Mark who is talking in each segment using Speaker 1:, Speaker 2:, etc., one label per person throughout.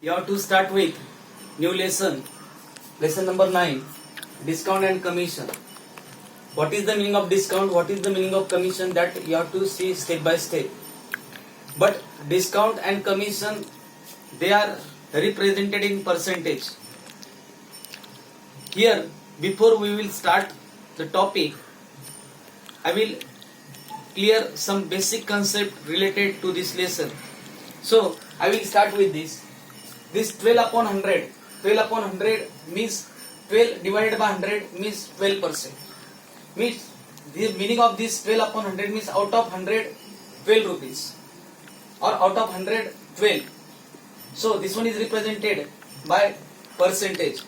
Speaker 1: You have to start with new lesson number 9, discount and commission. What is the meaning of discount? What is the meaning of commission? That you have to see step by step. But discount and commission, they are represented in percentage. Here, before we will start the topic, I will clear some basic concept related to this lesson. So, I will start with this. This 12 upon 100. 12 upon 100 means 12 divided by 100 means 12%. Means the meaning of this 12 upon 100 means out of 100, 12 rupees. Or out of 100, 12. So, this one is represented by percentage.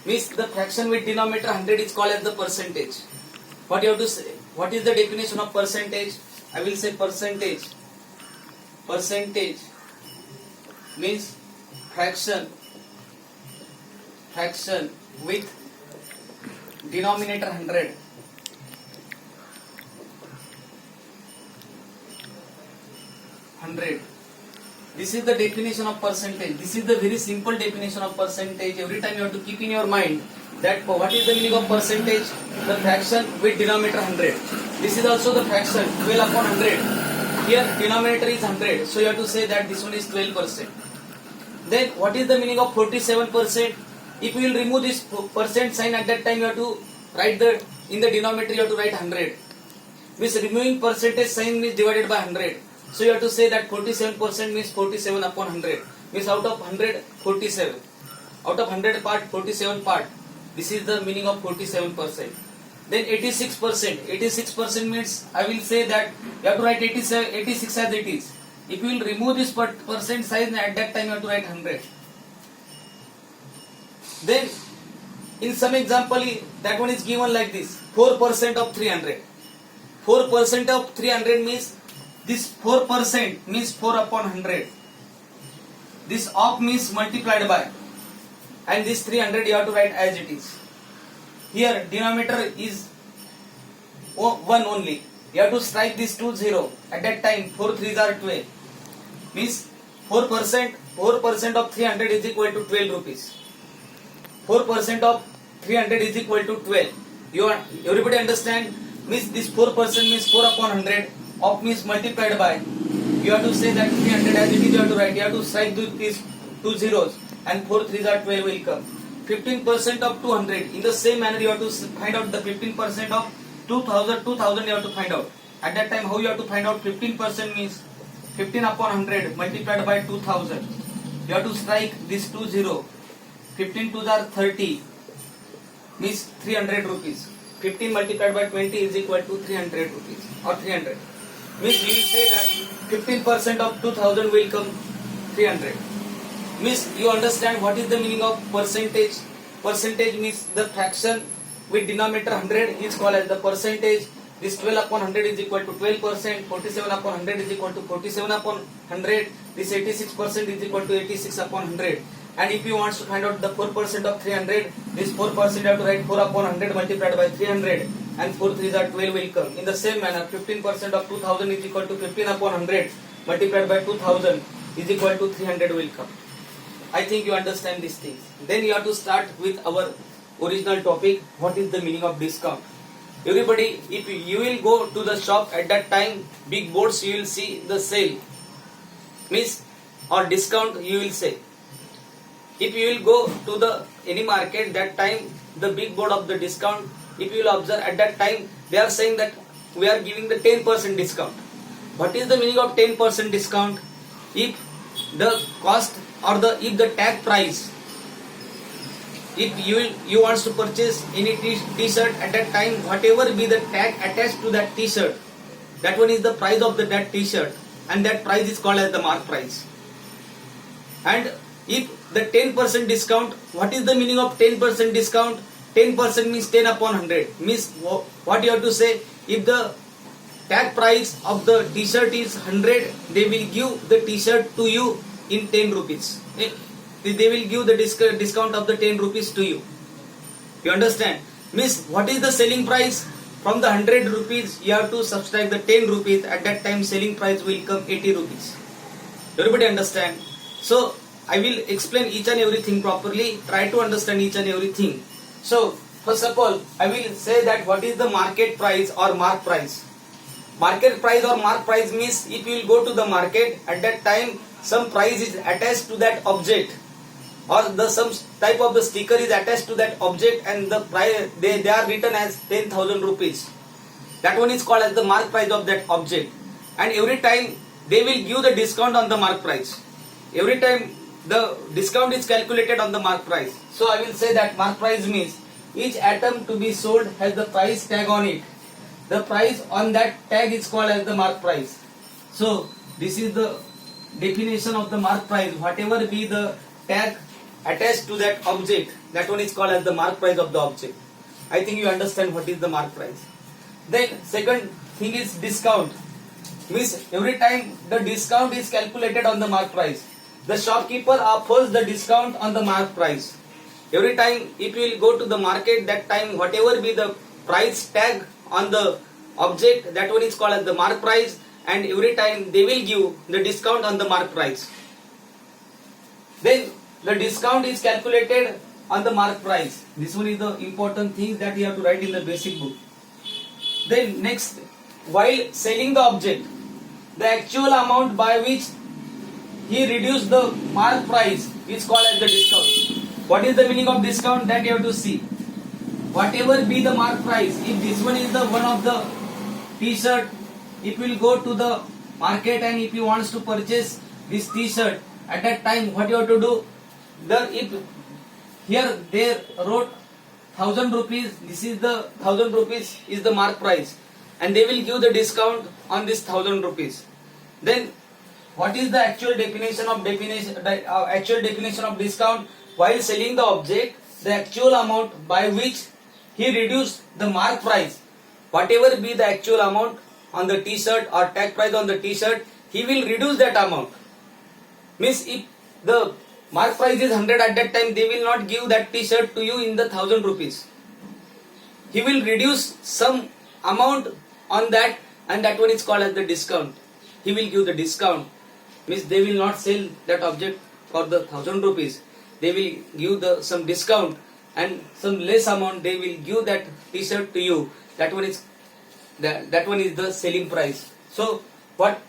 Speaker 1: Means the fraction with denominator 100 is called as the percentage. What you have to say? What is the definition of percentage? I will say percentage. Percentage means fraction with denominator 100. This is the definition of percentage. This is the very simple definition of percentage. Every time you have to keep in your mind that what is the meaning of percentage? The fraction with denominator 100. This is also the fraction 12 upon 100. Here denominator is 100. So you have to say that this one is 12%. Then what is the meaning of 47%? If you will remove this percent sign at that time, you have to write in the denominator you have to write 100. Means removing percentage sign means divided by 100. So you have to say that 47% means 47 upon 100. Means out of 100, 47. Out of 100 part, 47 part. This is the meaning of 47%. Then 86%. 86% means I will say that you have to write 86 as it is. If you will remove this percent sign at that time you have to write 100. Then in some example that one is given like this. 4% of 300. 4% of 300 means this 4% means 4 upon 100. This of means multiplied by. And this 300 you have to write as it is. Here denominator is 1 only. You have to strike this 2 0. At that time 4 3s are 12. Means 4% of 300 is equal to 12 rupees. 4% of 300 is equal to 12. Everybody understand? Means this 4% means 4 upon 100. Of means multiplied by. You have to say that 300 as it is you have to write. You have to strike these 2 zeros. And 4 3s are 12 will come. 15% of 200. In the same manner you have to find out the 15% of 2000 you have to find out. At that time how you have to find out 15% means 15 upon 100 multiplied by 2000. You have to strike this 2 0. 15 2s are 30. Means 300 rupees. 15 multiplied by 20 is equal to 300 rupees or 300. Means we will say that 15% of 2000 will come 300. Means you understand what is the meaning of percentage. Percentage means the fraction with denominator 100 is called as the percentage. This 12 upon 100 is equal to 12%. 47 upon 100 is equal to 47 upon 100. This 86% is equal to 86 upon 100. And if you want to find out the 4% of 300, this 4% you have to write 4 upon 100 multiplied by 300. And 4 3s are 12 will come. In the same manner, 15% of 2000 is equal to 15 upon 100 multiplied by 2000 is equal to 300 will come. I think you understand these things. Then you have to start with our original topic. What is the meaning of discount? Everybody, if you will go to the shop at that time, big boards you will see the sale. Means or discount you will say. If you will go to the any market that time, the big board of the discount, if you will observe at that time, they are saying that we are giving the 10% discount. What is the meaning of 10% discount? If the cost or if the tag price, if you want to purchase any t-shirt at that time, whatever be the tag attached to that t-shirt, that one is the price of that t-shirt, and that price is called as the mark price. And if the 10% discount, what is the meaning of 10% discount? 10% means 10 upon 100. Means what you have to say? If the tag price of the t-shirt is 100, they will give the t-shirt to you in 10 rupees. They will give the discount of the 10 rupees to you. You understand? Means what is the selling price? From the 100 rupees, you have to subtract the 10 rupees. At that time, selling price will come 80 rupees. Everybody understand? So, I will explain each and everything properly. Try to understand each and everything. So first of all, I will say that what is the market price or mark price. Market price or mark price means if you will go to the market, at that time some price is attached to that object, or the some type of the sticker is attached to that object, and the price they are written as 10,000 rupees. That one is called as the mark price of that object, and every time they will give the discount on the mark price. Every time the discount is calculated on the mark price. So I will say that mark price means each atom to be sold has the price tag on it. The price on that tag is called as the mark price. So this is the definition of the mark price. Whatever be the tag attached to that object, that one is called as the mark price of the object. I think you understand what is the mark price. Then second thing is discount. Means every time the discount is calculated on the mark price, the shopkeeper offers the discount on the mark price. Every time if you will go to the market, that time whatever be the price tag on the object, that one is called as the mark price, and every time they will give the discount on the mark price. Then the discount is calculated on the mark price. This one is the important thing that you have to write in the basic book. Then next, while selling the object, the actual amount by which he reduced the mark price is called as the discount. What is the meaning of discount? That you have to see. Whatever be the mark price, if this one is the one of the t-shirt, if you will go to the market and if you wants to purchase this t-shirt, at that time what you have to do, if here they wrote 1,000 rupees, this is the 1,000 rupees is the mark price, and they will give the discount on this 1,000 rupees. Then what is the actual definition of discount? While selling the object, the actual amount by which he reduced the mark price, whatever be the actual amount on the t-shirt or tag price on the t-shirt, he will reduce that amount. Means if the mark price is 100 at that time, they will not give that t-shirt to you in the 1,000 rupees. He will reduce some amount on that, and that one is called as the discount. He will give the discount. Means they will not sell that object for the 1,000 rupees. They will give some discount, and some less amount they will give that t-shirt to you. That one is the selling price. So but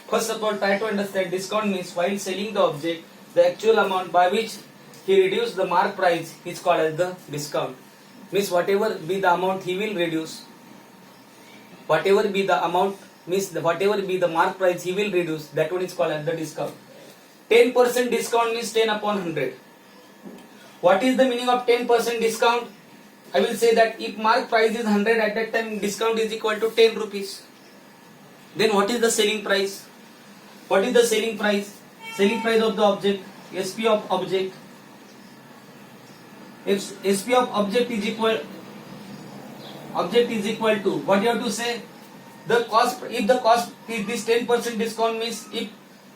Speaker 1: first of all, try to understand discount means while selling the object, the actual amount by which he reduced the mark price is called as the discount. Means whatever be the amount he will reduce, whatever be the amount means whatever be the mark price he will reduce, that one is called as the discount. 10% discount means 10 upon 100. What is the meaning of 10% discount? I will say that if mark price is 100, at that time discount is equal to 10 rupees. Then what is the selling price? What is the selling price? Selling price of the object, SP of object. If SP of object is equal to, what you have to say? The cost, if the cost is this 10% discount means if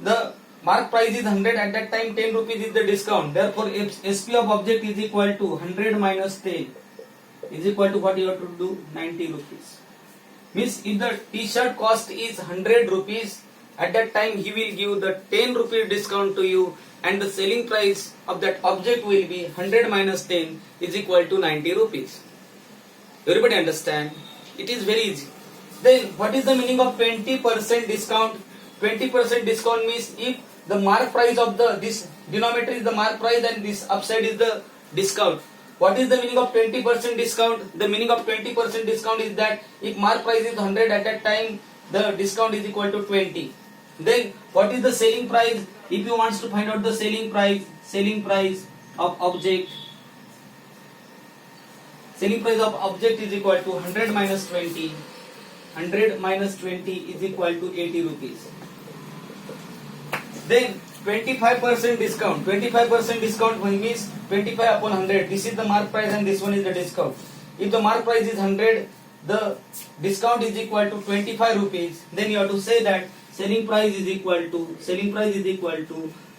Speaker 1: the mark price is 100, at that time 10 rupees is the discount. Therefore, if SP of object is equal to 100 minus 10 is equal to what you have to do? 90 rupees. Means if the t-shirt cost is 100 rupees, at that time he will give the 10 rupee discount to you, and the selling price of that object will be 100 minus 10 is equal to 90 rupees. Everybody understand? It is very easy. Then what is the meaning of 20% discount? 20% discount means if the mark price of this denominator is the mark price and this upside is the discount. What is the meaning of 20% discount? The meaning of 20% discount is that if mark price is 100, at that time the discount is equal to 20. Then what is the selling price? If you want to find out the selling price of object, selling price of object is equal to 100 minus 20. 100 minus 20 is equal to 80 rupees. Then 25% discount. 25% discount means 25 upon 100. This is the mark price and this one is the discount. If the mark price is 100, the discount is equal to 25 rupees. Then you have to say that selling price is equal to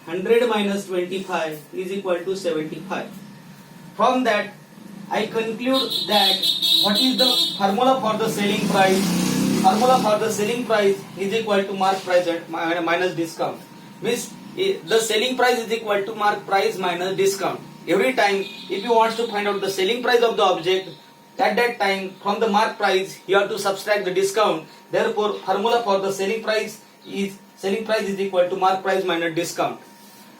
Speaker 1: 100 minus 25 is equal to 75. From that, I conclude that what is the formula for the selling price? Formula for the selling price is equal to mark price minus discount. Means The selling price is equal to mark price minus discount. Every time if you want to find out the selling price of the object, at that time from the mark price you have to subtract the discount. Therefore formula for the selling price is equal to mark price minus discount.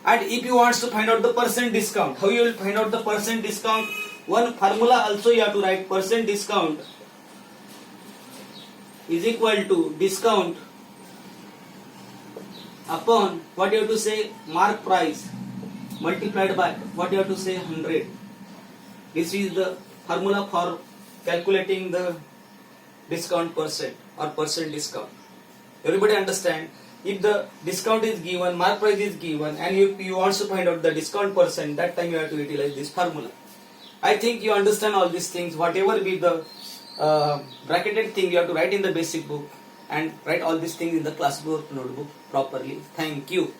Speaker 1: And if you want to find out the percent discount, how you will find out the percent discount? One formula also you have to write, percent discount is equal to discount upon what you have to say, mark price multiplied by what you have to say, 100. This is the formula for calculating the discount percent or percent discount. Everybody understand? If the discount is given, mark price is given, and you want to find out the discount percent, that time you have to utilize this formula. I think you understand all these things. Whatever be the bracketed thing, you have to write in the basic book and write all these things in the class book notebook properly. Thank you.